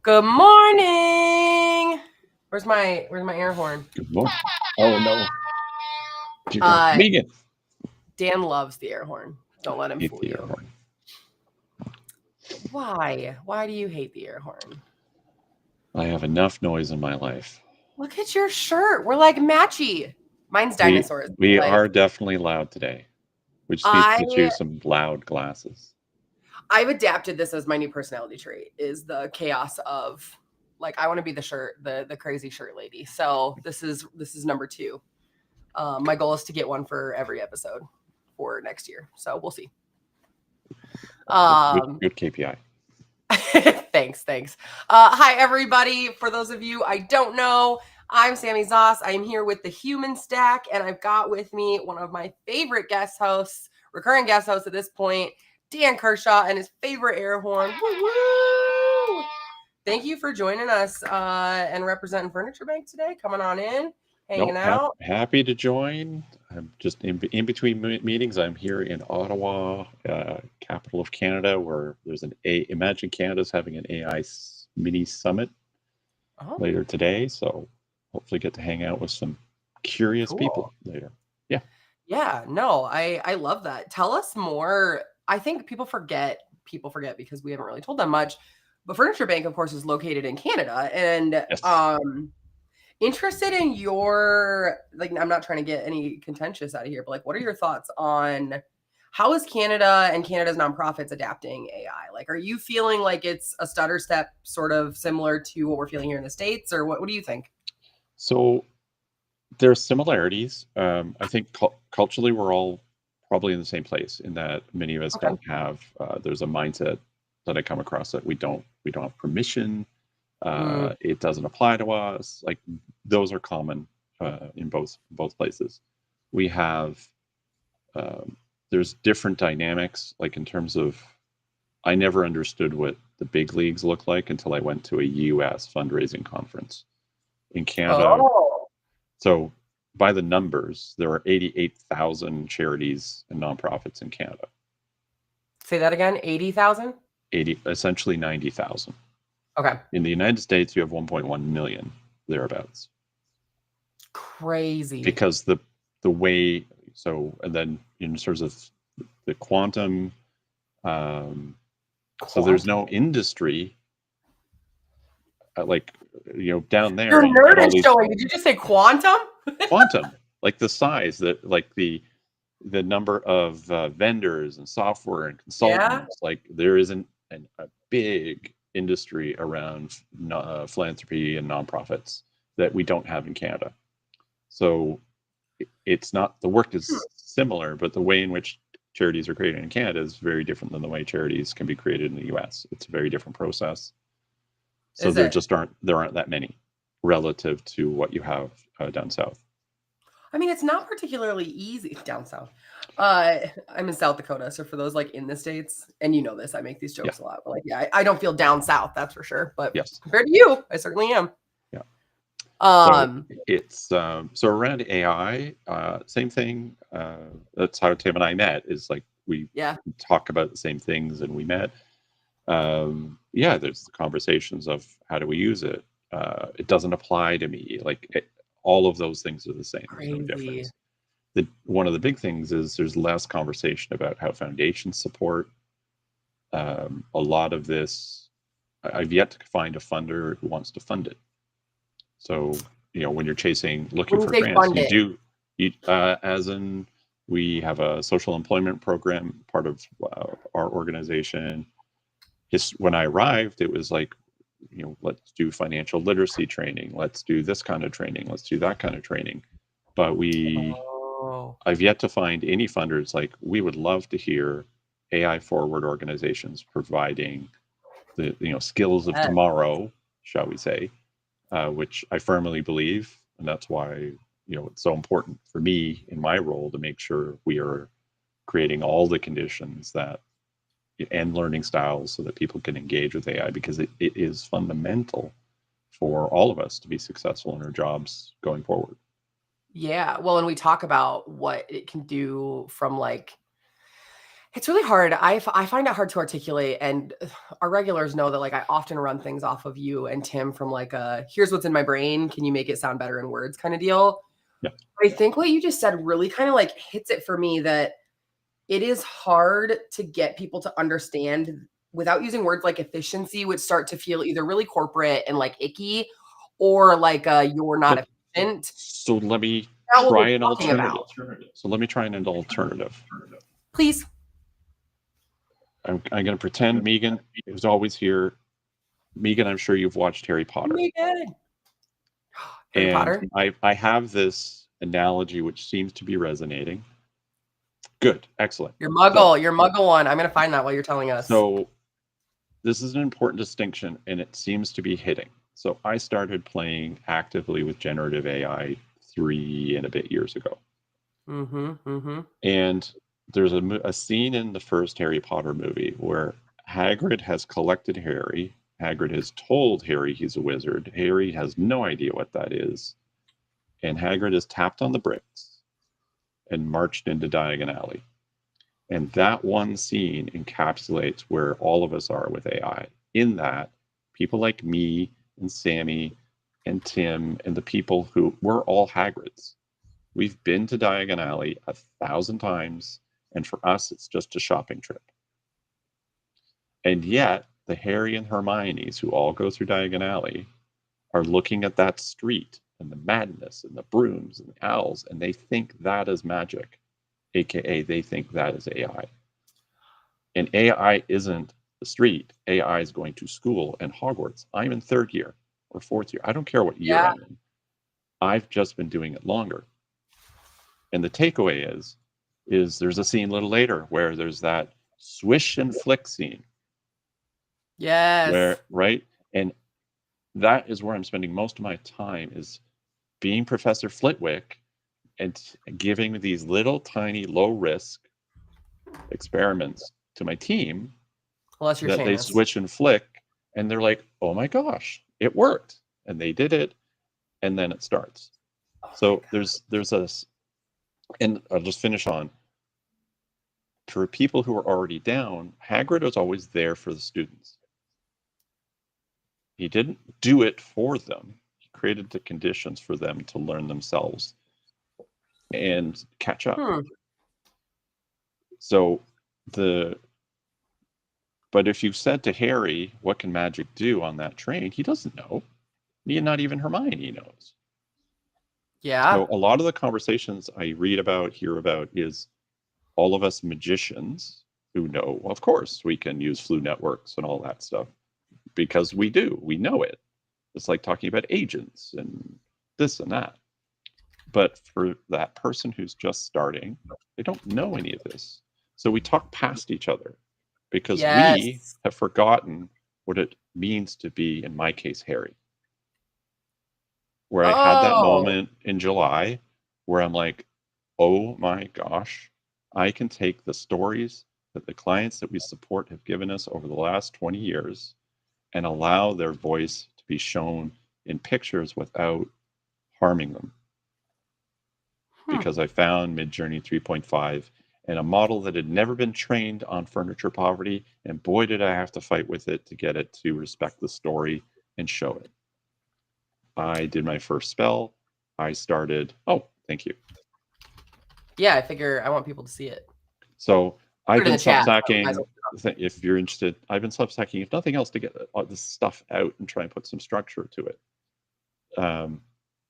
Good morning. Where's my air horn? Good morning. Oh no. Uh, Megan. Dan loves the air horn. Don't let him Hate fool the air you. horn. Why? Why do you hate the air horn? I have enough noise in my life. Look at your shirt. We're like matchy. Mine's We dinosaurs. we Like are definitely loud today. We just need to I get you some loud glasses. I've adapted this as my new personality trait is the chaos of like I want to be the crazy shirt lady. So this is number 2. My goal is to get one for every episode for next year. So we'll see. Good KPI. Thanks. Hi, everybody. For those of you I don't know, I'm Sammy Zoss. I am here with the Human Stack, and I've got with me one of my favorite guest hosts, recurring guest hosts at this point, Dan Kershaw, and his favorite air horn. Woo-woo! Thank you for joining us and representing Furniture Bank today. Coming on in, hanging out. Happy to join. I'm just in between meetings. I'm here in Ottawa, capital of Canada, where there's Imagine Canada's having an AI mini summit later today. So hopefully get to hang out with some curious people later. Yeah, no, I love that. Tell us more. I think people forget because we haven't really told them much. But Furniture Bank, of course, is located in Canada, and Yes. Interested in your I'm not trying to get any contentious out of here, but like, what are your thoughts on how is Canada and Canada's nonprofits adapting AI? Like, are you feeling like it's a stutter step, sort of similar to what we're feeling here in the States, or what do you think? So there's similarities. I think culturally we're all probably in the same place in that many of us don't have. There's a mindset that I come across that we don't have permission. It doesn't apply to us. Like those are common in both places. We have there's different dynamics. Like in terms of, I never understood what the big leagues look like until I went to a U.S. fundraising conference in Canada. So by the numbers, there are 88,000 charities and nonprofits in Canada. Say that again, 80,000? Essentially 90,000. Okay. In the United States, you have 1.1 million, thereabouts. Crazy. Because the way, so, and then in terms of the quantum, so there's no industry down there. Your nerd is showing. Did you just say quantum? Quantum, like the size, that like the number of vendors and software and consultants. Like there isn't a big industry around philanthropy and nonprofits that we don't have in Canada. So it's not, the work is similar, but the way in which charities are created in Canada is very different than the way charities can be created in the US. It's a very different process. So there aren't that many relative to what you have down south. I mean, it's not particularly easy down south. I'm in South Dakota, so for those like in the States, and you know this, I make these jokes a lot. But like, yeah, I don't feel down south, that's for sure. But compared to you, I certainly am. Yeah. So it's so around AI, same thing. That's how Tim and I met. Is like we talk about the same things, and we met. There's the conversations of how do we use it. It doesn't apply to me. Like all of those things are the same. There's no difference. One of the big things is there's less conversation about how foundations support. A lot of this, I've yet to find a funder who wants to fund it. So, when you're looking for grants, as in we have a social employment program, part of our organization. When I arrived, it was like, let's do financial literacy training. Let's do this kind of training. Let's do that kind of training. But I've yet to find any funders like, we would love to hear AI forward organizations providing the skills of tomorrow, shall we say, which I firmly believe, and that's why it's so important for me in my role to make sure we are creating all the conditions and learning styles so that people can engage with AI, because it is fundamental for all of us to be successful in our jobs going forward. Yeah, well, and we talk about what it can do from like It's really hard. I find it hard to articulate, and our regulars know that like I often run things off of you and Tim from like a here's what's in my brain. Can you make it sound better in words kind of deal? Yeah. I think what you just said really kind of like hits it for me that it is hard to get people to understand without using words like efficiency, which start to feel either really corporate and like icky or like you're not efficient. So let me Not what try we're an talking alternative. about. So let me try an alternative. Please. I'm going to pretend Megan is always here. Megan, I'm sure you've watched Harry Potter. Megan. Harry And Potter. I have this analogy which seems to be resonating. Good, excellent. Your Muggle one. I'm going to find that while you're telling us. So this is an important distinction, and it seems to be hitting. So I started playing actively with generative AI 3 and a bit years ago. And there's a scene in the first Harry Potter movie where Hagrid has collected Harry. Hagrid has told Harry he's a wizard. Harry has no idea what that is. And Hagrid has tapped on the bricks and marched into Diagon Alley. And that one scene encapsulates where all of us are with AI. In that, people like me and Sammy and Tim and the people who we're all Hagrids. We've been to Diagon Alley 1,000 times, and for us, it's just a shopping trip. And yet, the Harry and Hermiones who all go through Diagon Alley are looking at that street and the madness and the brooms and the owls, and they think that is magic, aka they think that is AI. And AI isn't the street. AI is going to school and Hogwarts. I'm in 3rd year or 4th year. I don't care what year I'm in. I've just been doing it longer. And the takeaway is there's a scene a little later where there's that swish and flick scene. Yes. Right? And that is where I'm spending most of my time, is being Professor Flitwick and giving these little tiny low risk experiments to my team that they switch and flick, and they're like, oh my gosh, it worked. And they did it, and then it starts. So there's a, and I'll just finish on, for people who are already down, Hagrid was always there for the students. He didn't do it for them. He created the conditions for them to learn themselves and catch up. So but if you said to Harry, what can magic do on that train? He doesn't know. Not even Hermione knows. Yeah. So a lot of the conversations I read about, hear about, is all of us magicians who know, well, of course, we can use Floo networks and all that stuff, because we know it. It's like talking about agents and this and that. But for that person who's just starting, they don't know any of this. So we talk past each other because we have forgotten what it means to be, in my case, Harry. Where I had that moment in July where I'm like, oh my gosh, I can take the stories that the clients that we support have given us over the last 20 years and allow their voice to be shown in pictures without harming them. Because I found Midjourney 3.5 and a model that had never been trained on furniture poverty, and boy, did I have to fight with it to get it to respect the story and show it. I did my first spell. I started. Oh, thank you. Yeah, I figure I want people to see it. So I've been Substacking. If you're interested, I've been Substacking, if nothing else, to get this stuff out and try and put some structure to it.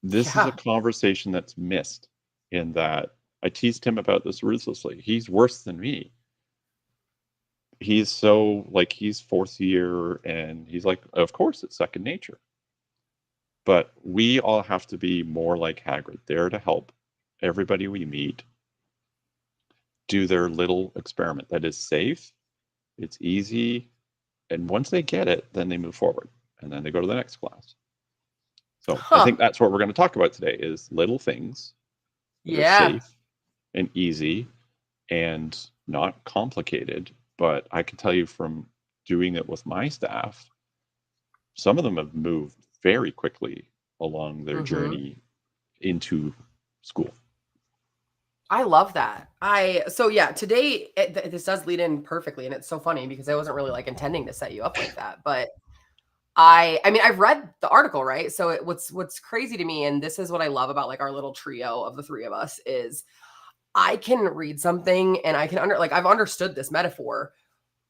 This is a conversation that's missed, in that I teased him about this ruthlessly. He's worse than me. He's so, like, he's 4th year, and he's like, of course, it's second nature. But we all have to be more like Hagrid, there to help everybody we meet do their little experiment that is safe, it's easy, and once they get it, then they move forward, and then they go to the next class. So I think that's what we're going to talk about today, is little things that are safe and easy and not complicated. But I can tell you from doing it with my staff, some of them have moved very quickly along their journey into school. I love that. So yeah, today this does lead in perfectly, and it's so funny because I wasn't really like intending to set you up like that, but I mean, I've read the article, right? So what's crazy to me, and this is what I love about like our little trio of the three of us, is I can read something and I can I've understood this metaphor,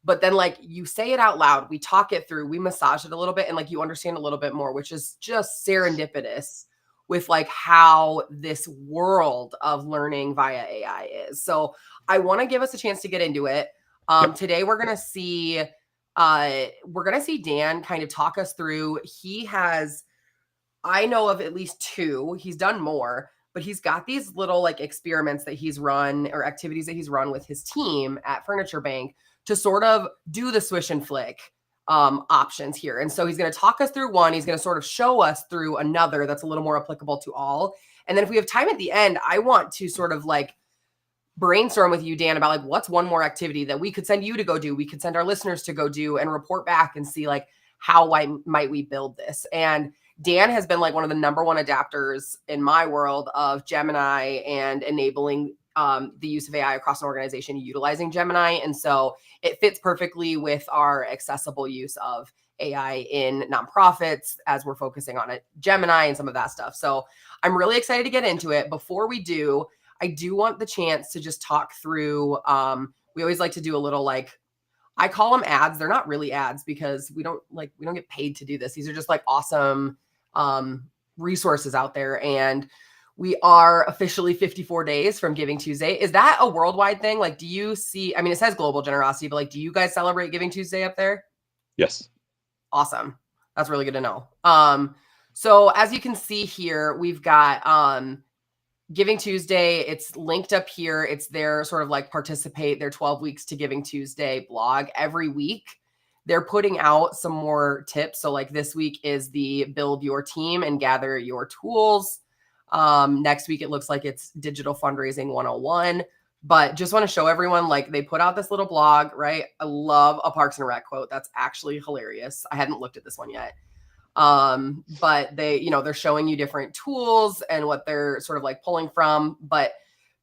but then like you say it out loud, we talk it through, we massage it a little bit, and like you understand a little bit more, which is just serendipitous with like how this world of learning via AI is. So I want to give us a chance to get into it. Yep. Today we're gonna see Dan kind of talk us through. I know of at least two. He's done more, but he's got these little like experiments that he's run or activities that he's run with his team at Furniture Bank to sort of do the swish and flick options here. And so he's going to talk us through one. He's going to sort of show us through another that's a little more applicable to all. And then if we have time at the end, I want to sort of like brainstorm with you, Dan, about like what's one more activity that we could send you to go do, we could send our listeners to go do, and report back and see like how might we build this. And Dan has been like one of the number one adapters in my world of Gemini and enabling the use of AI across an organization utilizing Gemini. And so it fits perfectly with our accessible use of AI in nonprofits as we're focusing on it, Gemini and some of that stuff. So I'm really excited to get into it. Before we do, I do want the chance to just talk through. We always like to do a little like, I call them ads. They're not really ads because we don't get paid to do this. These are just like awesome resources out there. And we are officially 54 days from Giving Tuesday. Is that a worldwide thing? Like, do you see, I mean, it says global generosity, but like, do you guys celebrate Giving Tuesday up there? Yes. Awesome. That's really good to know. So as you can see here, we've got Giving Tuesday. It's linked up here. It's their sort of like participate, their 12 weeks to Giving Tuesday blog every week. They're putting out some more tips. So like this week is the build your team and gather your tools. Next week, it looks like it's digital fundraising 101. But just want to show everyone, like they put out this little blog, right? I love a Parks and Rec quote. That's actually hilarious. I hadn't looked at this one yet. But they're showing you different tools and what they're sort of like pulling from. But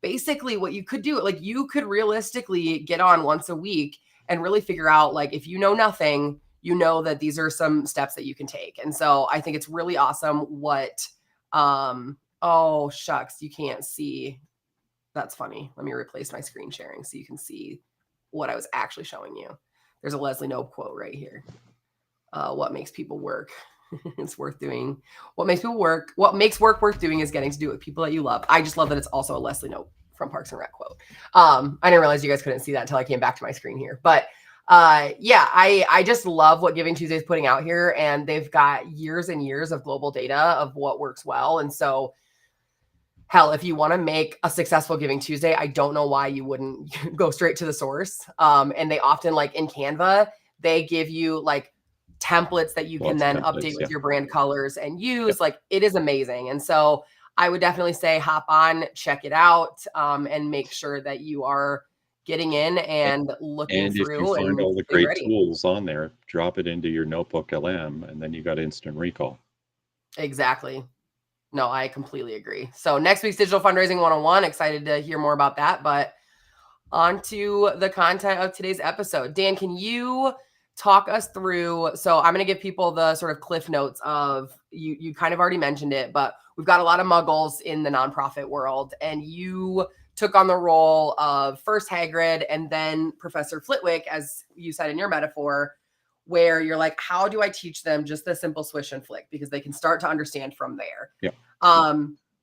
basically what you could do, like you could realistically get on once a week and really figure out, like, if you know nothing, you know that these are some steps that you can take. And so I think it's really awesome what, oh shucks, you can't see. That's funny. Let me replace my screen sharing so you can see what I was actually showing you. There's a Leslie Knope quote right here. What makes people work? It's worth doing. What makes people work? What makes work worth doing is getting to do it with people that you love. I just love that it's also a Leslie Knope from Parks and Rec quote. I didn't realize you guys couldn't see that until I came back to my screen here. But I just love what Giving Tuesday is putting out here, and they've got years and years of global data of what works well. And so, hell, if you want to make a successful Giving Tuesday, I don't know why you wouldn't go straight to the source. And they often, like in Canva, they give you like templates that you can then update with your brand colors and use. Like, it is amazing. And so I would definitely say hop on, check it out, and make sure that you are getting in and looking through. And if you find all the great tools on there, drop it into your Notebook LM, and then you got instant recall. Exactly. No, I completely agree. So next week's Digital Fundraising 101, excited to hear more about that. But on to the content of today's episode. Dan, can you talk us through? So I'm going to give people the sort of cliff notes of, you kind of already mentioned it, but we've got a lot of muggles in the nonprofit world, and you took on the role of first Hagrid and then Professor Flitwick, as you said in your metaphor, where you're like, how do I teach them just the simple swish and flick? Because they can start to understand from there. Yeah.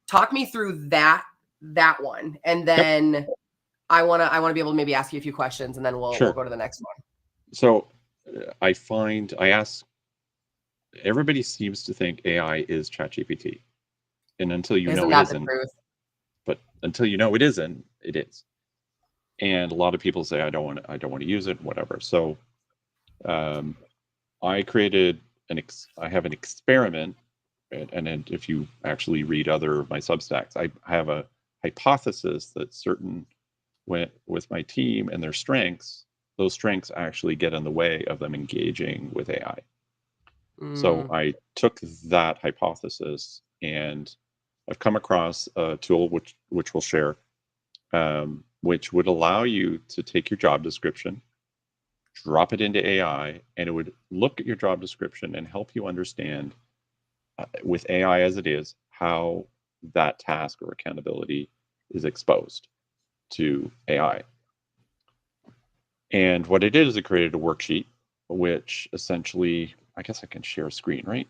Talk me through that one. And then I want to be able to maybe ask you a few questions, and then we'll go to the next one. So I ask, everybody seems to think AI is ChatGPT. And until you know it isn't, but until you know it isn't, it is. And a lot of people say, I don't want to use it, whatever. So I created I have an experiment, and if you actually read other of my Substacks, I have a hypothesis that with my team and their strengths, those strengths actually get in the way of them engaging with AI. So I took that hypothesis, and I've come across a tool which we'll share, which would allow you to take your job description, drop it into AI, and it would look at your job description and help you understand, with AI as it is, how that task or accountability is exposed to AI. And what it did is it created a worksheet, which essentially, I guess I can share a screen, right?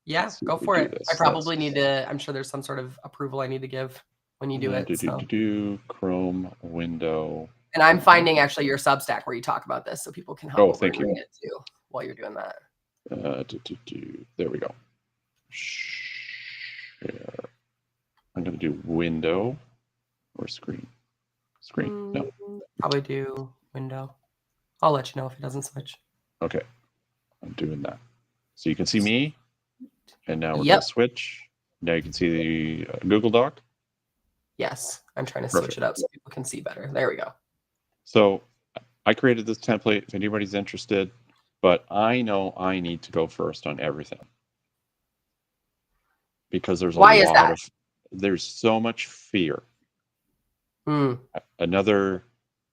Yeah, go for it. I probably need to, I'm sure there's some sort of approval I need to give when you do it. Chrome window. And I'm finding actually your Substack where you talk about this so people can hop over and read it too while you're doing that. There we go. Share. I'm going to do window or screen. Screen, no. Probably do window. I'll let you know if it doesn't switch. Okay, I'm doing that. So you can see me, and now we're going to switch. Now you can see the Google Doc. Yes, I'm trying to switch it up so people can see better. There we go. So I created this template if anybody's interested, but I know I need to go first on everything. Because there's there's so much fear. Another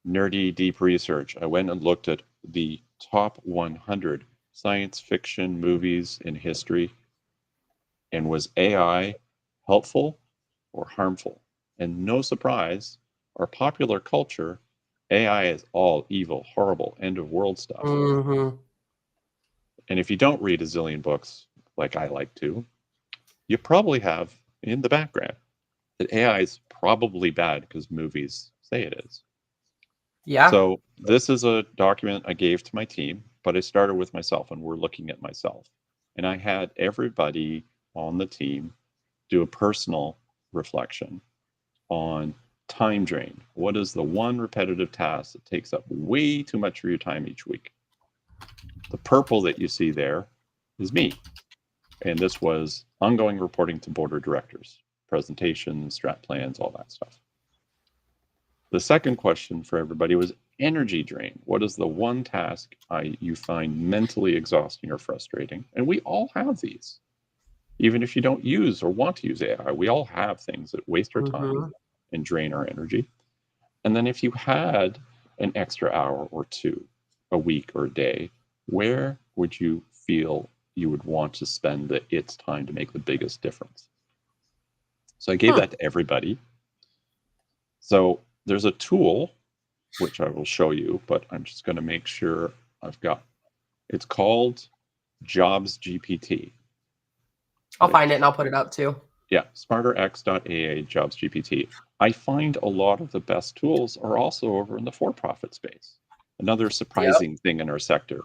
nerdy deep research. I went and looked at the top 100 science fiction movies in history, and was AI helpful or harmful? And no surprise, our popular culture, AI is all evil, horrible, end of world stuff. And if you don't read a zillion books like I like to, you probably have in the background that AI is probably bad because movies say it is. Yeah. So this is a document I gave to my team, but I started with myself, and we're looking at myself. And I had everybody on the team do a personal reflection on time drain. What is the one repetitive task that takes up way too much of your time each week? The purple that you see there is me. And this was ongoing reporting to board of directors, presentations, strat plans, all that stuff. The second question for everybody was energy drain. What is the one task you find mentally exhausting or frustrating? And we all have these. Even if you don't use or want to use AI, we all have things that waste our time and drain our energy. And then if you had an extra hour or two a week or a day, where would you feel you would want to spend its time to make the biggest difference? So I gave that to everybody. So there's a tool, which I will show you, but I'm just going to make sure I've got, it's called Jobs GPT. I'll find it and I'll put it up too. Yeah, smarterx.aa Jobs GPT. I find a lot of the best tools are also over in the for-profit space. Another surprising thing in our sector.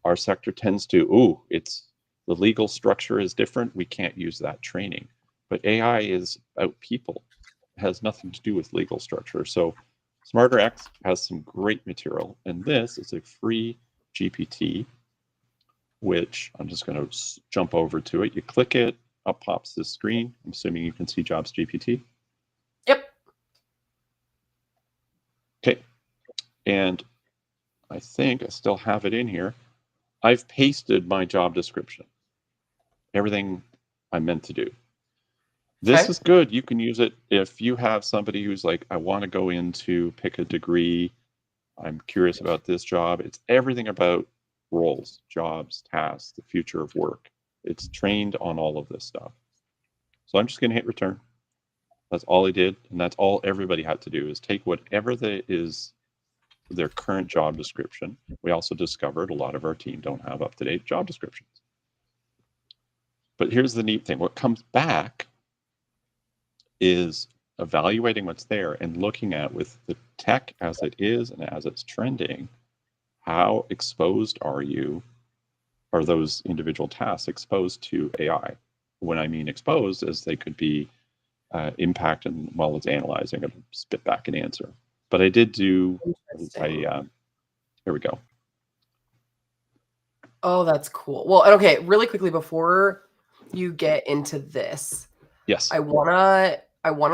Our sector tends to, it's the legal structure is different. We can't use that training. But AI is about people. It has nothing to do with legal structure. So SmarterX has some great material. And this is a free GPT, which I'm just going to jump over to it. You click it, up pops this screen. I'm assuming you can see Jobs GPT. Yep. Okay. And I think I still have it in here. I've pasted my job description. Everything I meant to do. This is good. You can use it if you have somebody who's like, I want to go into pick a degree. I'm curious about this job. It's everything about roles, jobs, tasks, the future of work. It's trained on all of this stuff. So I'm just going to hit return. That's all I did. And that's all everybody had to do is take whatever is their current job description. We also discovered a lot of our team don't have up-to-date job descriptions. But here's the neat thing. What comes back is evaluating what's there and looking at, with the tech as it is and as it's trending, how exposed are those individual tasks exposed to AI? When I mean exposed, is they could be impacted while it's analyzing and spit back an answer. But I did do here we go. Oh, that's cool. Well, okay, really quickly before you get into this, yes, I wanna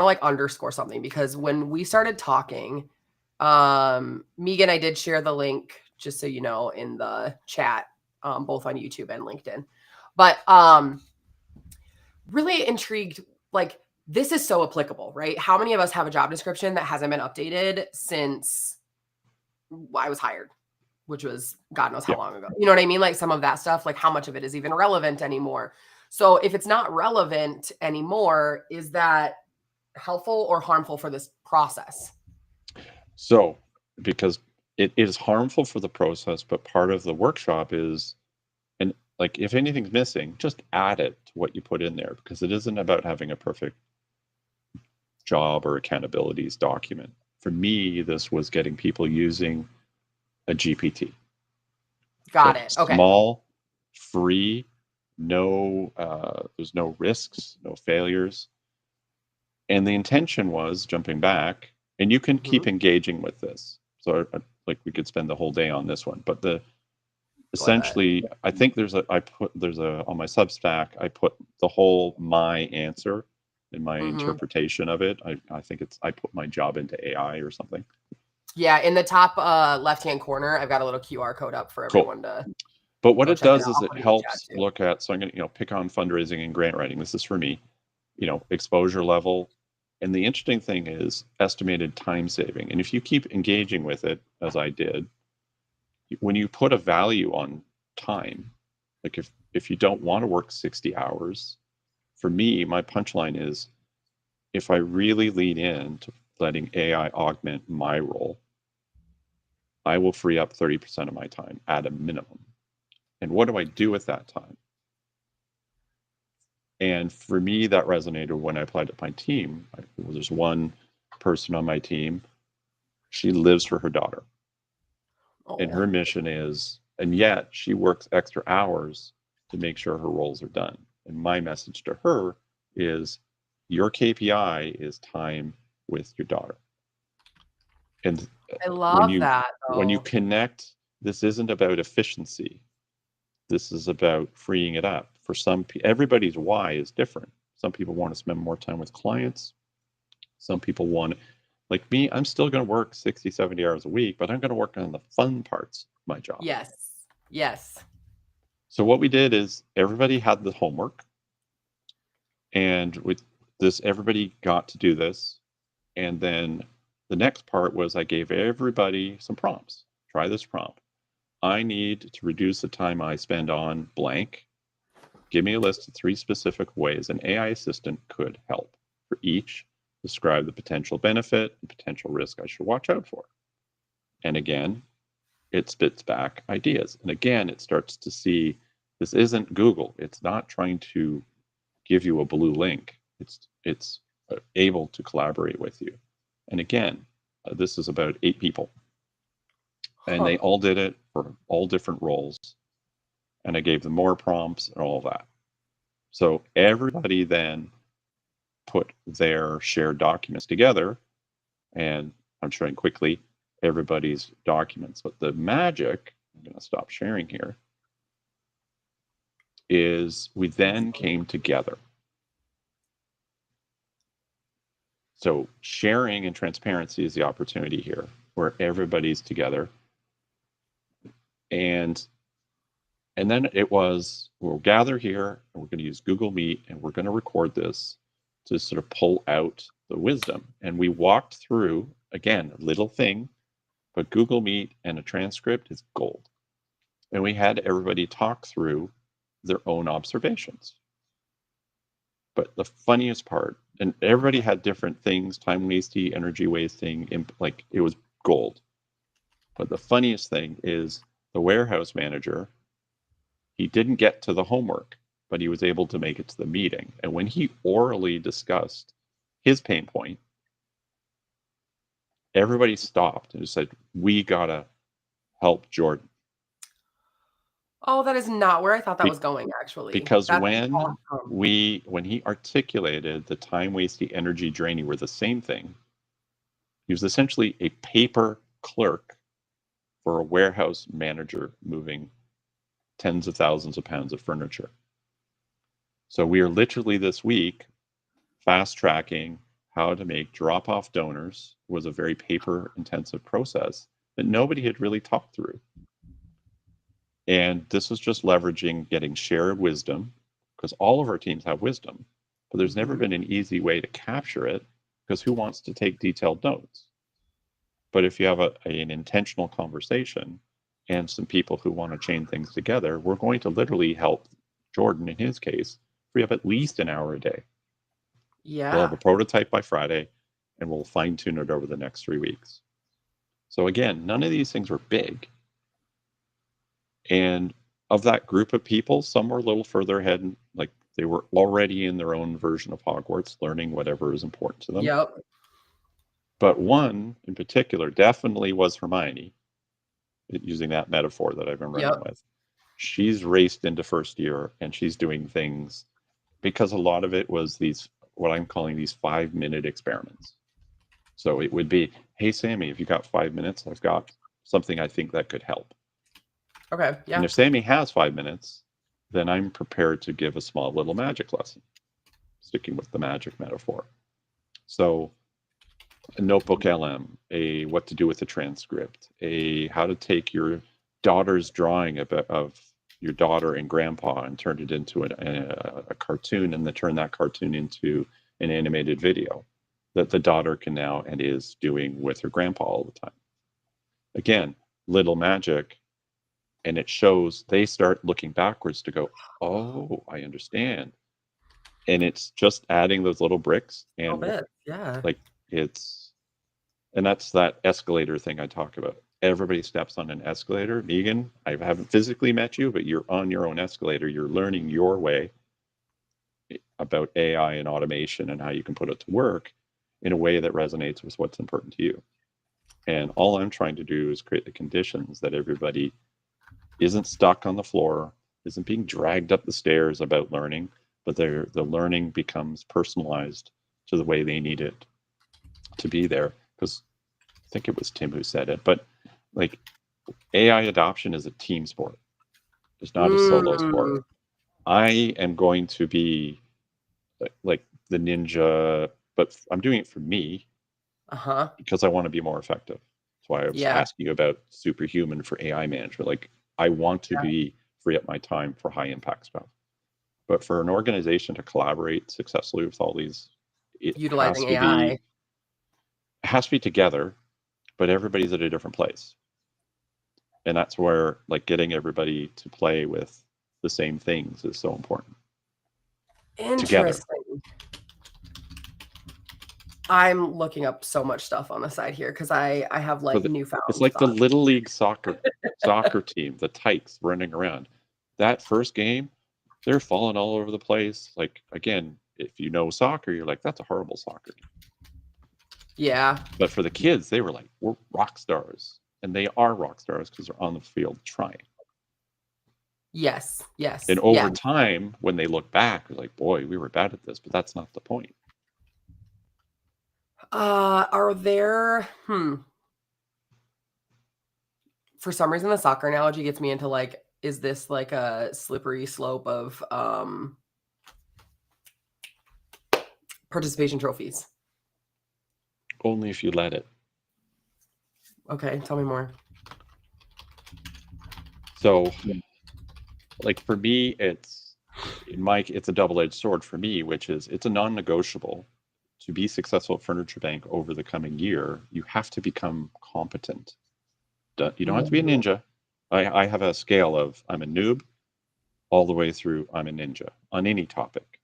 like underscore something, because when we started talking, Megan, I did share the link, just so you know, in the chat, both on YouTube and LinkedIn. But really intrigued, like, this is so applicable, right? How many of us have a job description that hasn't been updated since I was hired, which was God knows how long ago? You know what I mean? Like some of that stuff, like how much of it is even relevant anymore? So if it's not relevant anymore, is that helpful or harmful for this process? So, because it is harmful for the process, but part of the workshop is, and like if anything's missing, just add it to what you put in there, because it isn't about having a perfect job or accountabilities document. For me, this was getting people using a GPT. Got it. Okay. Small, free, no, there's no risks, no failures. And the intention was, jumping back, and you can keep engaging with this. So like we could spend the whole day on this one, but essentially, I think there's a on my Substack, I put the whole my answer in my interpretation of it. I think I put my job into AI or something. Yeah, in the top left-hand corner, I've got a little QR code up for everyone to. But what it does is it helps look at, so I'm going to, pick on fundraising and grant writing. This is for me, exposure level. And the interesting thing is estimated time saving. And if you keep engaging with it, as I did, when you put a value on time, like if you don't want to work 60 hours, for me, my punchline is, if I really lean into letting AI augment my role, I will free up 30% of my time at a minimum. And what do I do with that time? And for me, that resonated when I applied to my team. There's one person on my team, she lives for her daughter. And her mission is, and yet she works extra hours to make sure her roles are done. And my message to her is, your KPI is time with your daughter. And I love that. When you connect, this isn't about efficiency. This is about freeing it up. For some people, everybody's why is different. Some people want to spend more time with clients. Some people want, like me, I'm still going to work 60, 70 hours a week, but I'm going to work on the fun parts of my job. Yes. Yes. So what we did is everybody had the homework. And with this, everybody got to do this. And then the next part was I gave everybody some prompts. Try this prompt. I need to reduce the time I spend on blank. Give me a list of 3 specific ways an AI assistant could help. For each, describe the potential benefit and potential risk I should watch out for. And again, it spits back ideas. And again, it starts to see, this isn't Google. It's not trying to give you a blue link. It's able to collaborate with you. And again, this is about 8 people. And they all did it for all different roles. And I gave them more prompts and all of that. So everybody then put their shared documents together. And I'm showing quickly everybody's documents. But the magic, I'm going to stop sharing here, is we then came together. So sharing and transparency is the opportunity here, where everybody's together. And then it was, we'll gather here, and we're going to use Google Meet, and we're going to record this to sort of pull out the wisdom. And we walked through, again, a little thing, but Google Meet and a transcript is gold. And we had everybody talk through their own observations. But the funniest part, and everybody had different things, time wasting, energy wasting, like it was gold. But the funniest thing is the warehouse manager, he didn't get to the homework, but he was able to make it to the meeting. And when he orally discussed his pain point, everybody stopped and said, we gotta help Jordan. Oh, that is not where I thought that was going, actually. Because when he articulated the time wasting, energy draining were the same thing, he was essentially a paper clerk for a warehouse manager moving tens of thousands of pounds of furniture. So we are literally this week fast tracking how to make drop-off donors. It was a very paper intensive process that nobody had really talked through. And this was just leveraging getting shared wisdom, because all of our teams have wisdom. but there's never been an easy way to capture it, because who wants to take detailed notes? But if you have an intentional conversation and some people who want to chain things together, we're going to literally help Jordan, in his case, free up at least an hour a day. Yeah. We'll have a prototype by Friday, and we'll fine tune it over the next 3 weeks. So again, none of these things were big. And of that group of people, some were a little further ahead, like they were already in their own version of Hogwarts, learning whatever is important to them. Yep. But one in particular definitely was Hermione, using that metaphor that I've been running with. She's raced into first year, and she's doing things, because a lot of it was these, what I'm calling these 5-minute experiments. So it would be, hey, Sammy, if you got 5 minutes, I've got something I think that could help. Okay. Yeah. And if Sammy has 5 minutes, then I'm prepared to give a small little magic lesson, sticking with the magic metaphor. So a notebook LM, a what to do with a transcript, a how to take your daughter's drawing of your daughter and grandpa and turn it into a cartoon, and then turn that cartoon into an animated video that the daughter can now and is doing with her grandpa all the time. Again, little magic. And it shows, they start looking backwards to go, oh, I understand. And it's just adding those little bricks. And yeah, like and that's that escalator thing I talk about. Everybody steps on an escalator. Megan, I haven't physically met you, but you're on your own escalator. You're learning your way about AI and automation and how you can put it to work in a way that resonates with what's important to you. And all I'm trying to do is create the conditions that everybody isn't stuck on the floor, isn't being dragged up the stairs about learning, but the learning becomes personalized to the way they need it to be there. Because I think it was Tim who said it, but like AI adoption is a team sport. It's not a solo sport. I am going to be like the ninja, but I'm doing it for me because I want to be more effective. That's why I was asking you about superhuman for AI management. Like, I want to free up my time for high impact stuff. But for an organization to collaborate successfully with all these, utilizing AI, it has to be together, but everybody's at a different place. And that's where like getting everybody to play with the same things is so important. Interesting. Together. I'm looking up so much stuff on the side here because I have like newfound. It's like thoughts. The little league soccer team, the Tykes running around. That first game, they're falling all over the place. Like, again, if you know soccer, you're like, that's a horrible soccer game. Yeah. But for the kids, they were like, we're rock stars. And they are rock stars because they're on the field trying. Yes. And over time, when they look back, they're like, boy, we were bad at this, but that's not the point. Are there for some reason the soccer analogy gets me into like, is this like a slippery slope of participation trophies? Only if you let it. Okay, tell me more. So like for me, it's a double-edged sword for me, which is it's a non-negotiable. To be successful at Furniture Bank over the coming year, you have to become competent. You don't have to be a ninja. I have a scale of I'm a noob all the way through I'm a ninja on any topic.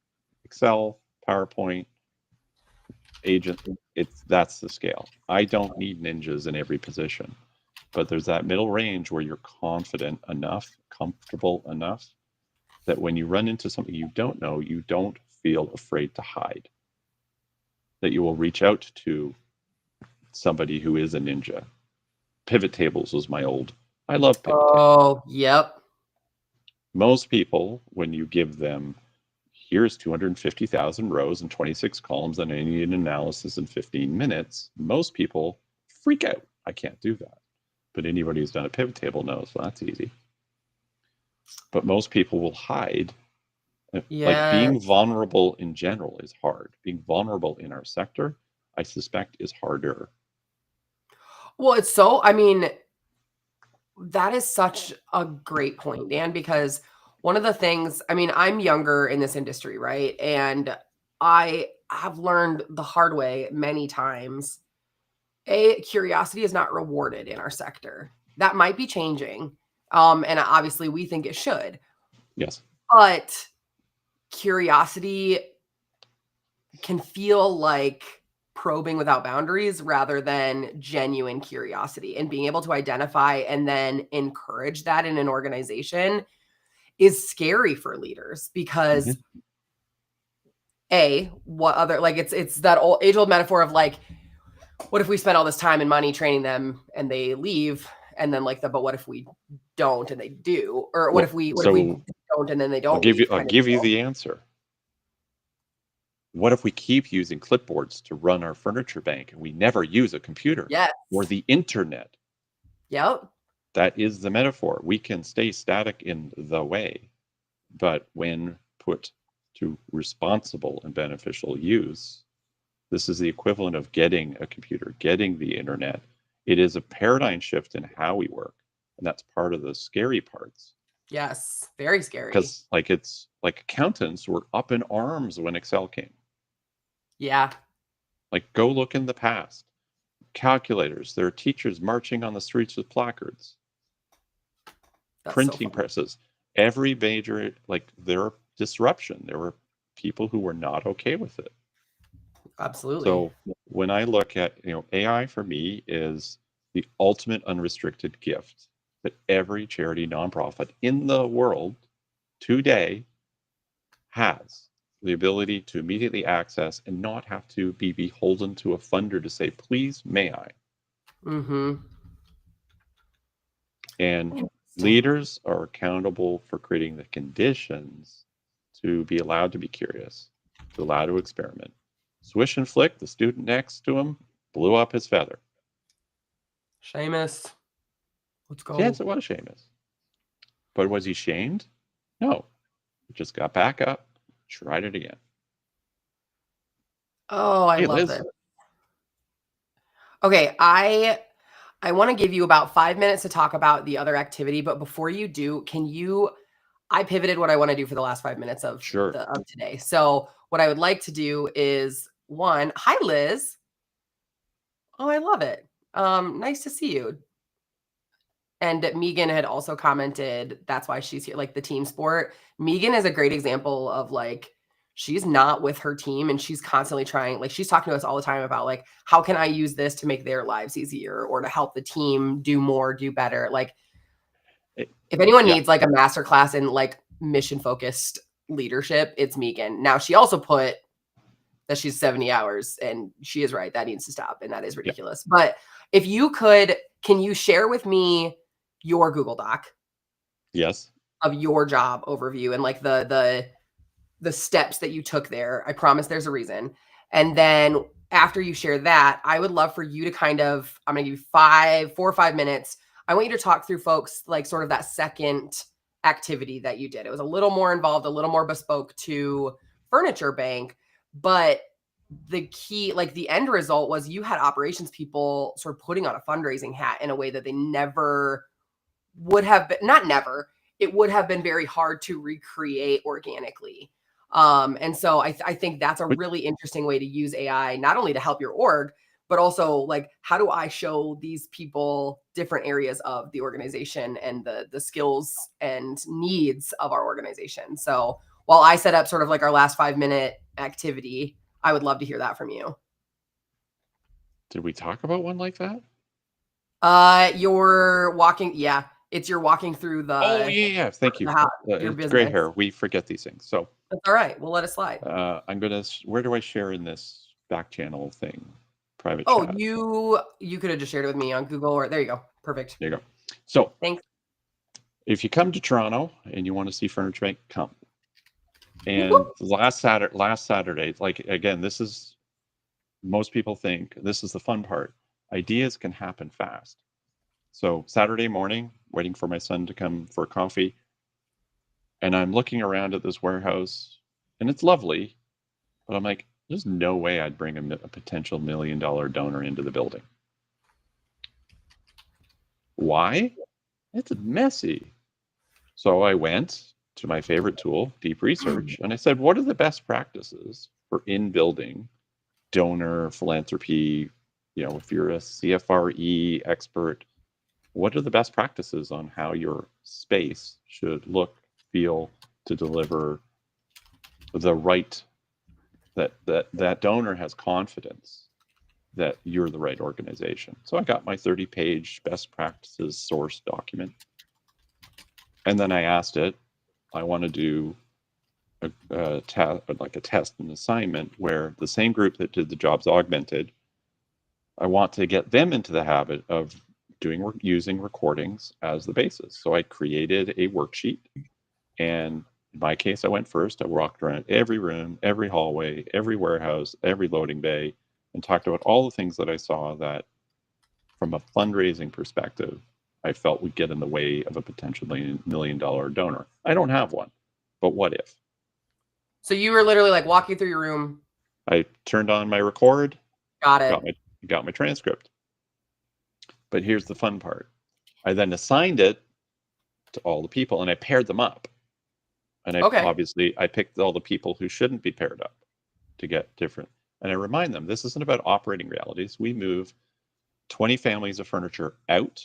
Excel, PowerPoint, agent, that's the scale. I don't need ninjas in every position. But there's that middle range where you're confident enough, comfortable enough that when you run into something you don't know, you don't feel afraid to hide. That you will reach out to somebody who is a ninja. Pivot tables was my old. I love pivot tables. Oh, yep. Most people, when you give them, here's 250,000 rows and 26 columns and I need an analysis in 15 minutes, most people freak out. I can't do that. But anybody who's done a pivot table knows, well, that's easy. But most people will hide. Like being vulnerable in general is hard. Being vulnerable in our sector, I suspect, is harder. Well, that is such a great point, Dan, because one of the things, I'm younger in this industry, right? And I have learned the hard way many times. Curiosity is not rewarded in our sector. That might be changing. And obviously we think it should. Yes. But curiosity can feel like probing without boundaries rather than genuine curiosity, and being able to identify and then encourage that in an organization is scary for leaders because what other, like, it's that old age-old metaphor of like, what if we spend all this time and money training them and they leave, and then like but what if we don't and they do, or what if we don't and then they don't I'll give you the answer. What if we keep using clipboards to run our furniture bank and we never use a computer? Yes. Or the internet? Yep. That is the metaphor. We can stay static in the way, but when put to responsible and beneficial use, this is the equivalent of getting a computer, getting the internet. It is a paradigm shift in how we work. And that's part of the scary parts. Yes, very scary. Because it's like accountants were up in arms when Excel came. Yeah. Like, go look in the past. Calculators, there are teachers marching on the streets with placards. That's printing presses. Every major, like, there were disruption. There were people who were not okay with it. Absolutely. So when I look at, AI for me is the ultimate unrestricted gift that every charity nonprofit in the world today has. The ability to immediately access and not have to be beholden to a funder to say, please, may I? And leaders are accountable for creating the conditions to be allowed to be curious, to allow to experiment. Swish and flick, the student next to him blew up his feather. Seamus. Let's go. Yes, it was Seamus. But was he shamed? No. He just got back up, tried it again. Oh, I love it. Okay, I want to give you about 5 minutes to talk about the other activity, but before you do, I pivoted what I want to do for the last 5 minutes of today. So what I would like to do is, one, hi Liz. Oh, I love it. Nice to see you. And Megan had also commented, that's why she's here, like the team sport. Megan is a great example of like, she's not with her team and she's constantly trying, like she's talking to us all the time about like, how can I use this to make their lives easier or to help the team do more, do better? Like if anyone needs like a masterclass in like mission focused leadership, it's Megan. Now she also put that she's 70 hours and she is right. That needs to stop. And that is ridiculous. But if you could, can you share with me your Google Doc? Yes. Of your job overview and like the steps that you took there. I promise there's a reason. And then after you share that, I would love for you to kind of, I'm going to give you 4 or 5 minutes. I want you to talk through folks, like sort of that second activity that you did. It was a little more involved, a little more bespoke to Furniture Bank, but the key, like the end result was you had operations people sort of putting on a fundraising hat in a way that they never would have been, not never, it would have been very hard to recreate organically. And so I think that's a really interesting way to use AI, not only to help your org, but also like, how do I show these people different areas of the organization and the skills and needs of our organization? So while I set up sort of like our last 5-minute activity, I would love to hear that from you. Did we talk about one like that? You're walking. Yeah. It's you're walking through the. Oh yeah. Thank you. It's gray hair. We forget these things. So that's all right. We'll let it slide. I'm going to, where do I share in this back channel thing? Private chat. chat. You could have just shared it with me on Google or there you go. Perfect. There you go. So thanks. If you come to Toronto and you want to see Furniture Bank, come. And last Saturday, like, again, this is, most people think this is the fun part. Ideas can happen fast. So Saturday morning, waiting for my son to come for coffee. And I'm looking around at this warehouse and it's lovely, but I'm like, there's no way I'd bring a potential $1 million donor into the building. Why? It's messy. So I went to my favorite tool, Deep Research, and I said, what are the best practices for in-building donor philanthropy. If you're a CFRE expert, what are the best practices on how your space should look, feel, to deliver the right, that donor has confidence that you're the right organization. So I got my 30-page best practices source document. And then I asked it, I want to do a test, an assignment where the same group that did the Jobs Augmented, I want to get them into the habit of using recordings as the basis. So I created a worksheet, and in my case, I went first. I walked around every room, every hallway, every warehouse, every loading bay, and talked about all the things that I saw that, from a fundraising perspective, I felt would get in the way of a potential $1 million donor. I don't have one, but what if? So you were literally like walking through your room. I turned on my record. Got it. Got my transcript. But here's the fun part. I then assigned it to all the people, and I paired them up. And obviously I picked all the people who shouldn't be paired up to get different. And I remind them, this isn't about operating realities. We move 20 families of furniture out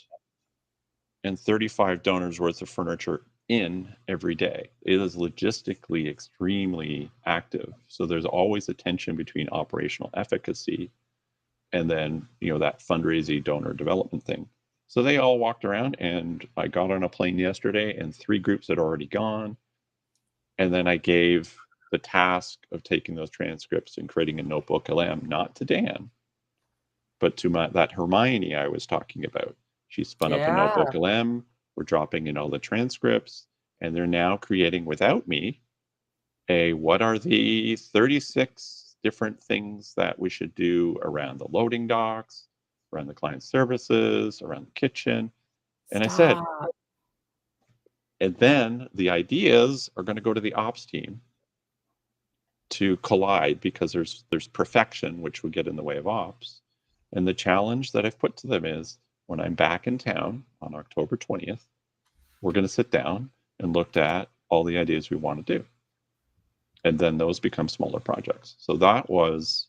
and 35 donors worth of furniture in every day. It is logistically extremely active. So there's always a tension between operational efficacy and then, that fundraising donor development thing. So they all walked around, and I got on a plane yesterday and 3 groups had already gone. And then I gave the task of taking those transcripts and creating a notebook LM, not to Dan, but to that Hermione I was talking about. She spun up a notebook LM. We're dropping in all the transcripts, and they're now creating, without me, what are the 36 different things that we should do around the loading docks, around the client services, around the kitchen. And I said, and then the ideas are going to go to the ops team to collide, because there's perfection, which would get in the way of ops. And the challenge that I've put to them is, when I'm back in town on October 20th, we're going to sit down and look at all the ideas we want to do. And then those become smaller projects. So that was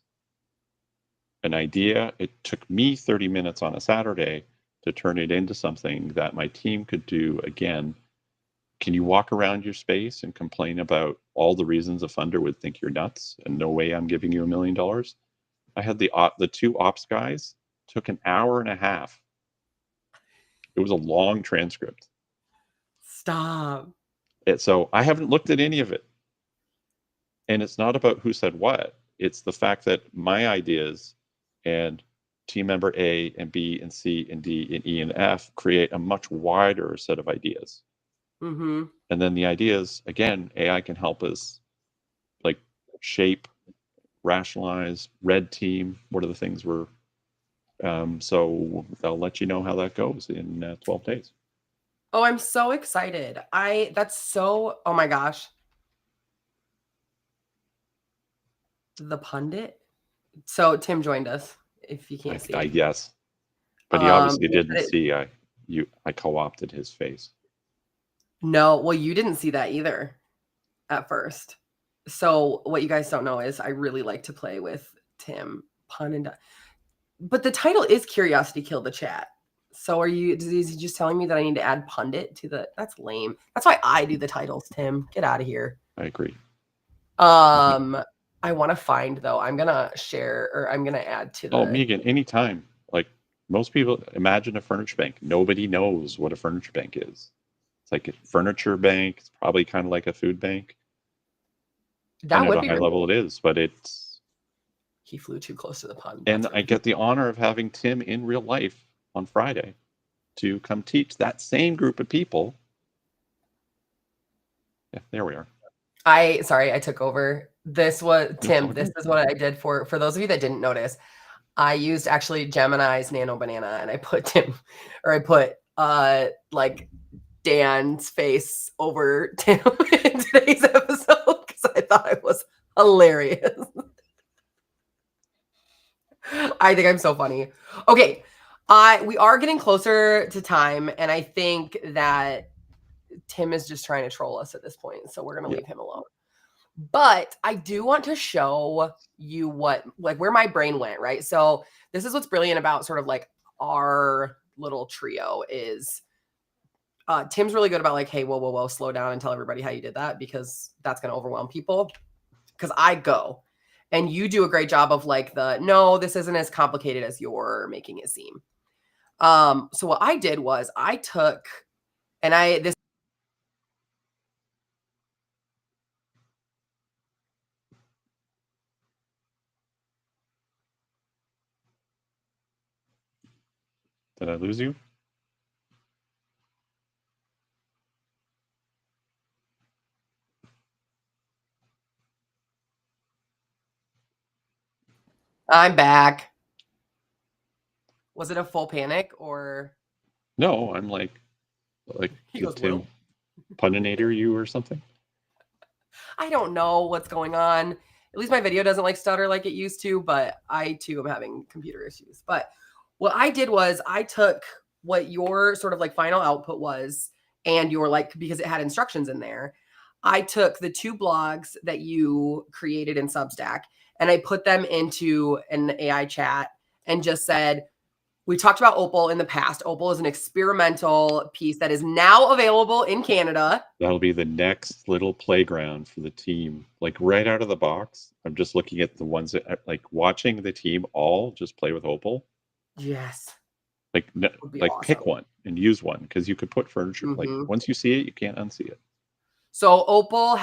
an idea. It took me 30 minutes on a Saturday to turn it into something that my team could do. Again, can you walk around your space and complain about all the reasons a funder would think you're nuts and no way I'm giving you $1 million? I had the 2 ops guys, took an hour and a half. It was a long transcript. Stop. So I haven't looked at any of it. And it's not about who said what. It's the fact that my ideas and team member A and B and C and D and E and F create a much wider set of ideas. Mm-hmm. And then the ideas, again, AI can help us shape, rationalize, red team. What are the things we're... so I'll let you know how that goes in 12 days. Oh, I'm so excited. Oh my gosh. The pundit. So Tim joined us, if you can't see. Yes. But he obviously didn't see I co-opted his face. No, well, you didn't see that either at first. So what you guys don't know is I really like to play with Tim, pun and... But the title is Curiosity Killed the Chat. So is he just telling me that I need to add pundit to the... That's lame. That's why I do the titles, Tim. Get out of here. I agree. I want to find, though. I'm going to share, or I'm going to add to the... Oh, Megan, anytime. Most people imagine a furniture bank. Nobody knows what a furniture bank is. It's like a furniture bank. It's probably kind of like a food bank. That would be high level it is, but it's... He flew too close to the pun. And I get the honor of having Tim in real life on Friday to come teach that same group of people. Yeah, there we are. Sorry, I took over. This was Tim. This is what I did for those of you that didn't notice. I used actually Gemini's Nano Banana, and I put Dan's face over Tim in today's episode because I thought it was hilarious. I think I'm so funny. Okay, we are getting closer to time, and I think that Tim is just trying to troll us at this point, so we're going to leave him alone. But I do want to show you where my brain went, right? So this is what's brilliant about sort of like our little trio is Tim's really good about like, hey, whoa, slow down and tell everybody how you did that, because that's going to overwhelm people. Because I go and you do a great job of like no, this isn't as complicated as you're making it seem. So what I did was I took, and this. Did I lose you? I'm back. Was it a full panic or? No, I'm like He goes, Tim Will? Puninator you or something? I don't know what's going on. At least my video doesn't like stutter like it used to, but I too am having computer issues. But what I did was I took what your sort of like final output was, and your like, because it had instructions in there, I took the 2 blogs that you created in Substack and I put them into an AI chat and just said, we talked about Opal in the past. Opal is an experimental piece that is now available in Canada. That'll be the next little playground for the team. Like right out of the box, I'm just looking at the ones that like watching the team all just play with Opal. Yes. Like awesome. Pick one and use one, because you could put furniture. Like once you see it, you can't unsee it. So Opal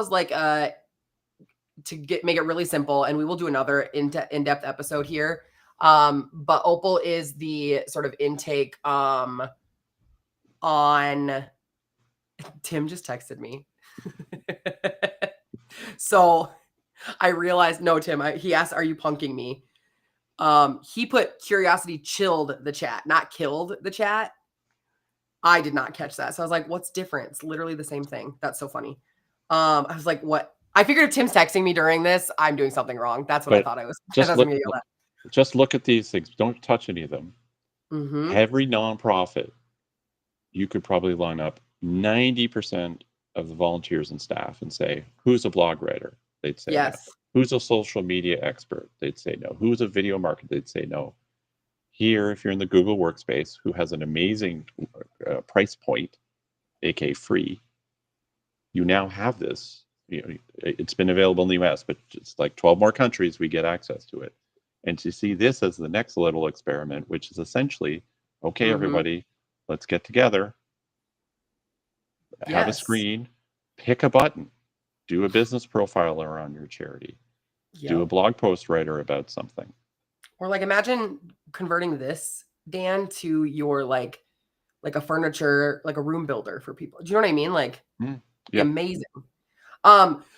is like make it really simple, and we will do another in-depth episode here. But Opal is the sort of intake on. Tim just texted me. So I realized, no, Tim, he asked, are you punking me? He put Curiosity chilled the chat, not killed the chat. I did not catch that. So I was like, what's different? It's literally the same thing. That's so funny. I was like, what? I figured if Tim's texting me during this, I'm doing something wrong. That's what I thought I was. Just look at these things. Don't touch any of them. Mm-hmm. Every nonprofit, you could probably line up 90% of the volunteers and staff and say, who's a blog writer? They'd say yes. No. Who's a social media expert? They'd say no. Who's a video marketer? They'd say no. Here, if you're in the Google Workspace, who has an amazing price point, aka free, you now have this. You know, it's been available in the US, but just like 12 more countries, we get access to it. And to see this as the next little experiment, which is essentially, okay, everybody, let's get together, have a screen, pick a button, do a business profile around your charity, do a blog post writer about something. Or like, imagine converting this, Dan, to your like a furniture, like a room builder for people. Do you know what I mean? Like, amazing.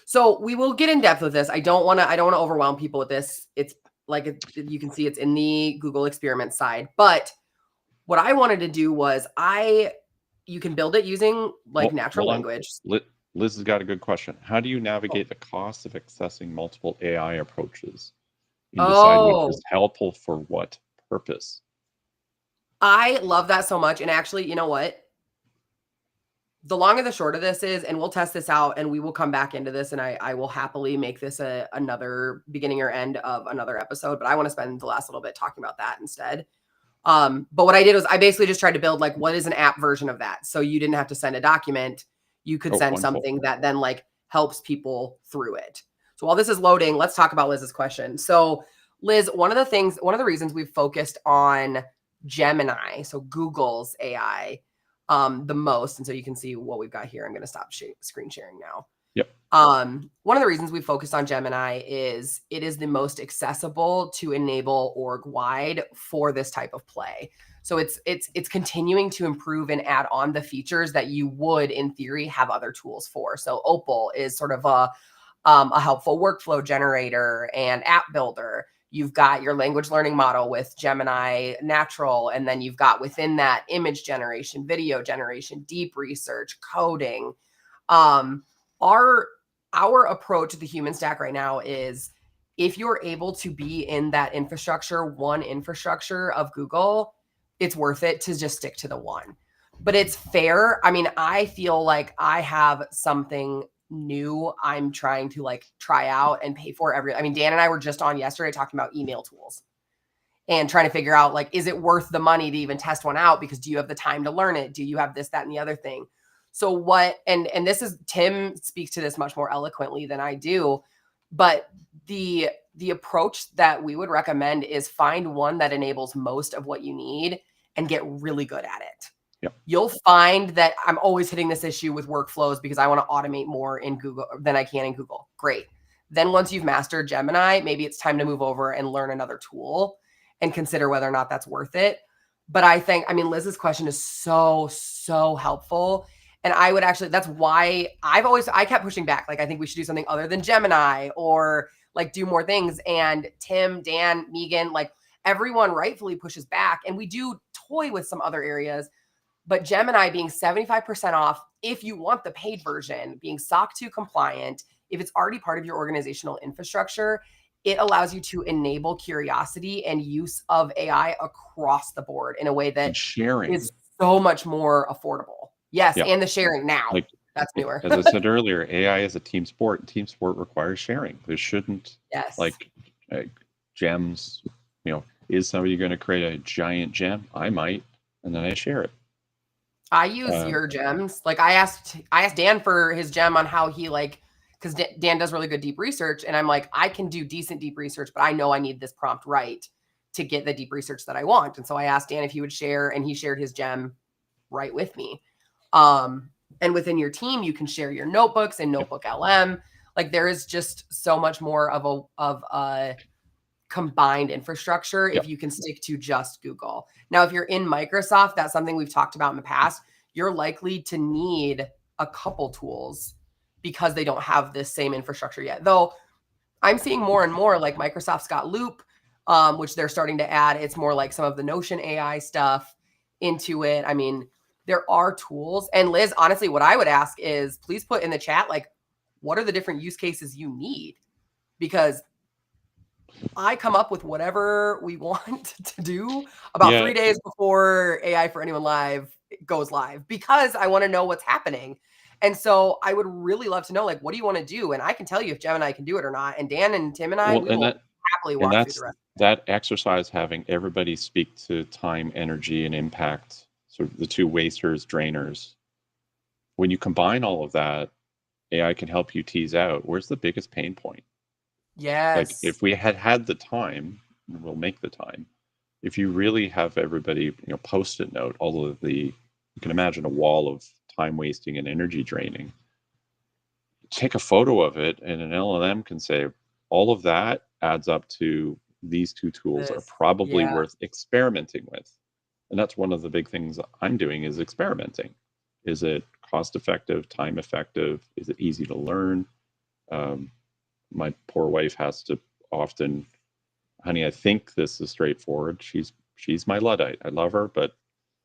So we will get in depth with this. I don't want to overwhelm people with this. It's like, you can see it's in the Google experiment side. But what I wanted to do was you can build it using like natural language. Liz has got a good question. How do you navigate the cost of accessing multiple AI approaches and decide which is helpful for what purpose? I love that so much. And actually, you know what? The long and the short of this is, and we'll test this out and we will come back into this, and I will happily make this another beginning or end of another episode, but I want to spend the last little bit talking about that instead. But what I did was I basically just tried to build like, what is an app version of that? So you didn't have to send a document. You could send something that then like helps people through it. So while this is loading, let's talk about Liz's question. So Liz, one of the reasons we've focused on Gemini, so Google's AI, the most, and so you can see what we've got here. I'm going to stop screen sharing now. Yep. One of the reasons we focused on Gemini is it is the most accessible to enable org-wide for this type of play. So it's continuing to improve and add on the features that you would, in theory, have other tools for. So Opal is sort of a helpful workflow generator and app builder. You've got your language learning model with Gemini Natural, and then you've got within that image generation, video generation, deep research, coding. Our approach to the human stack right now is, if you're able to be in that one infrastructure of Google, it's worth it to just stick to the one. But it's fair. I mean, I feel like I have something new I'm trying to like try out and pay for I mean, Dan and I were just on yesterday talking about email tools and trying to figure out, like, is it worth the money to even test one out? Because do you have the time to learn it? Do you have this, that, and the other thing? So what, and this is, Tim speaks to this much more eloquently than I do, but the approach that we would recommend is find one that enables most of what you need and get really good at it. Yep. You'll find that I'm always hitting this issue with workflows because I want to automate more in Google than I can in Google. Great. Then once you've mastered Gemini, maybe it's time to move over and learn another tool and consider whether or not that's worth it. But I think, I mean, Liz's question is so helpful. And I would actually, that's why I kept pushing back. Like, I think we should do something other than Gemini or like do more things. And Tim, Dan, Megan, like everyone rightfully pushes back. And we do toy with some other areas, but Gemini being 75% off if you want the paid version, being SOC 2 compliant, if it's already part of your organizational infrastructure, it allows you to enable curiosity and use of AI across the board in a way that is so much more affordable. Yes, yeah. And the sharing now. Like, that's newer. As I said earlier, AI is a team sport. Team sport requires sharing. There shouldn't, like gems, you know, is somebody going to create a giant gem? I might, and then I share it. I use your gems. Like I asked Dan for his gem on how he like, because Dan does really good deep research. And I'm like, I can do decent deep research, but I know I need this prompt right to get the deep research that I want. And so I asked Dan if he would share, and he shared his gem right with me. And within your team, you can share your notebooks and Notebook LM. Like there is just so much more of a combined infrastructure if you can stick to just Google. Now, if you're in Microsoft, that's something we've talked about in the past. You're likely to need a couple tools because they don't have this same infrastructure yet. Though I'm seeing more and more, like Microsoft's got Loop, which they're starting to add. It's more like some of the Notion AI stuff into it. I mean, there are tools. And Liz, honestly, what I would ask is please put in the chat, like, what are the different use cases you need? Because I come up with whatever we want to do about 3 days before AI for Anyone Live goes live, because I want to know what's happening. And so I would really love to know, like, what do you want to do? And I can tell you if Gemini can do it or not. And Dan and Tim and I, we will happily walk through the rest. That exercise, having everybody speak to time, energy, and impact, sort of the two wasters, drainers. When you combine all of that, AI can help you tease out where's the biggest pain point. Yes. Like if we had the time, we'll make the time. If you really have everybody, you know, Post-it note all of the, you can imagine a wall of time wasting and energy draining. Take a photo of it, and an LLM can say all of that adds up to these two tools are probably worth experimenting with. And that's one of the big things I'm doing is experimenting. Is it cost effective, time effective? Is it easy to learn? My poor wife has to often, honey, I think this is straightforward. She's my Luddite. I love her, but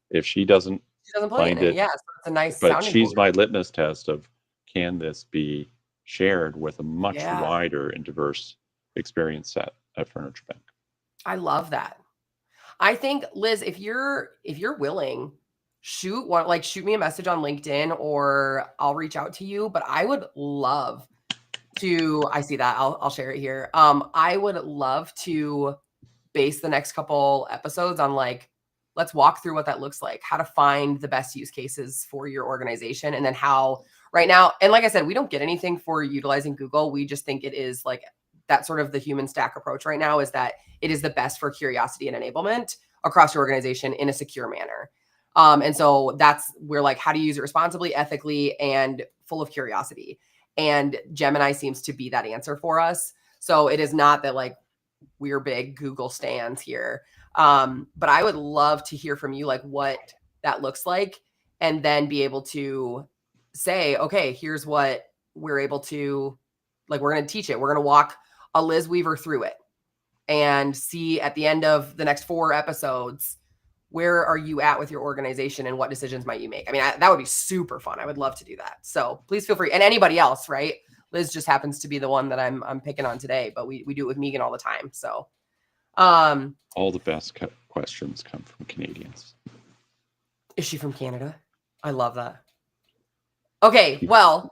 if she doesn't find it, so it's a nice. But she's my litmus test of can this be shared with a much wider and diverse experience set at Furniture Bank. I love that. I think, Liz, if you're willing, shoot me a message on LinkedIn or I'll reach out to you. But I would love to, I see that, I'll share it here. I would love to base the next couple episodes on like, let's walk through what that looks like, how to find the best use cases for your organization. And then how right now, and like I said, we don't get anything for utilizing Google. We just think it is like that sort of the human stack approach right now is that it is the best for curiosity and enablement across your organization in a secure manner. And so we're like, how do you use it responsibly, ethically, and full of curiosity? And Gemini seems to be that answer for us. So it is not that like we're big Google stans here. But I would love to hear from you, like what that looks like, and then be able to say, okay, here's what we're able to, like, we're going to teach it. We're going to walk a Liz Weaver through it and see at the end of the next 4 episodes, where are you at with your organization and what decisions might you make? I mean, that would be super fun. I would love to do that. So please feel free. And anybody else, right? Liz just happens to be the one that I'm picking on today, but we do it with Megan all the time. So all the best questions come from Canadians. Is she from Canada? I love that. Okay, well,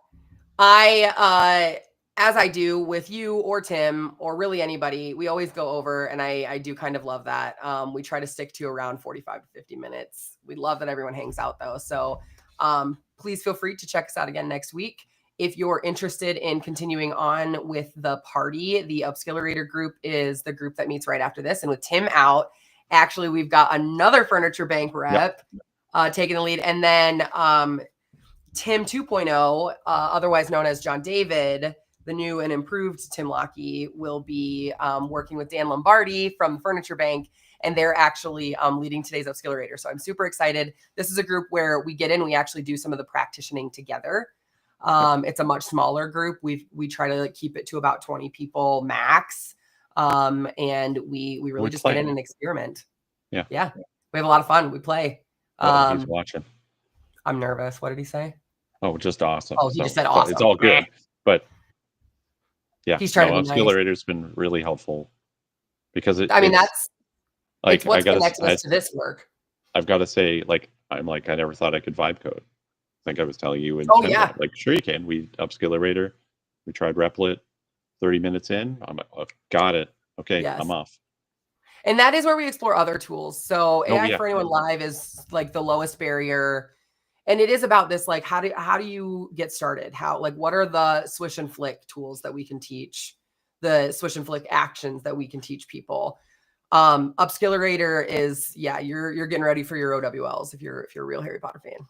As I do with you or Tim or really anybody, we always go over, and I do kind of love that. We try to stick to around 45 to 50 minutes. We love that everyone hangs out though. So please feel free to check us out again next week. If you're interested in continuing on with the party, the Upskillerator group is the group that meets right after this. And with Tim out, actually, we've got another Furniture Bank rep taking the lead. And then Tim 2.0, otherwise known as John David, the new and improved Tim Lockey, will be working with Dan Lombardi from Furniture Bank, and they're actually leading today's Upskillerator. So I'm super excited. This is a group where we get in, we actually do some of the practicing together. It's a much smaller group. We try to keep it to about 20 people max, and we really just get in and experiment. Yeah, we have a lot of fun. We play. He's watching. I'm nervous. What did he say? Oh, just awesome. Oh, he just said awesome. It's all good, but yeah, he's trying to be Upskillerator's been really helpful because that's like it's what's connected us to this work. I've got to say, I never thought I could vibe code. I think I was telling you. Sure you can. We Upskillerator. We tried Replit. 30 minutes in, I've got it. Okay, yes. I'm off. And that is where we explore other tools. So AI for Anyone Live is like the lowest barrier. And it is about this, like, how do you get started? What are the swish and flick tools that we can teach, the swish and flick actions that we can teach people? Upskillerator is, you're getting ready for your OWLs if you're a real Harry Potter fan.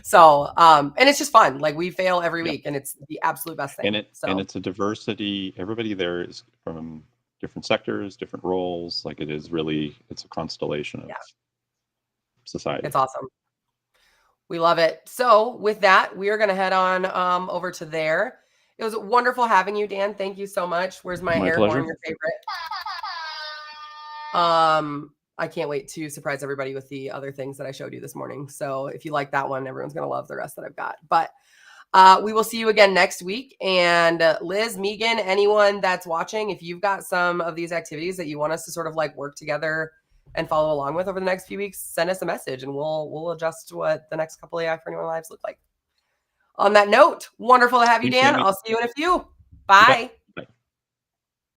So, and it's just fun. Like, we fail every week, and it's the absolute best thing. And it's a diversity. Everybody there is from different sectors, different roles. Like, it's a constellation of society. It's awesome. We love it. So with that, we are going to head on over to there. It was wonderful having you, Dan. Thank you so much. Where's my air horn, your favorite? I can't wait to surprise everybody with the other things that I showed you this morning. So if you like that one, everyone's going to love the rest that I've got. But we will see you again next week. And Liz, Megan, anyone that's watching, if you've got some of these activities that you want us to sort of like work together and follow along with over the next few weeks, send us a message and we'll adjust what the next couple AI for Anyone Lives look like. On that note, wonderful to have you, Dan. I'll see you in a few. Bye.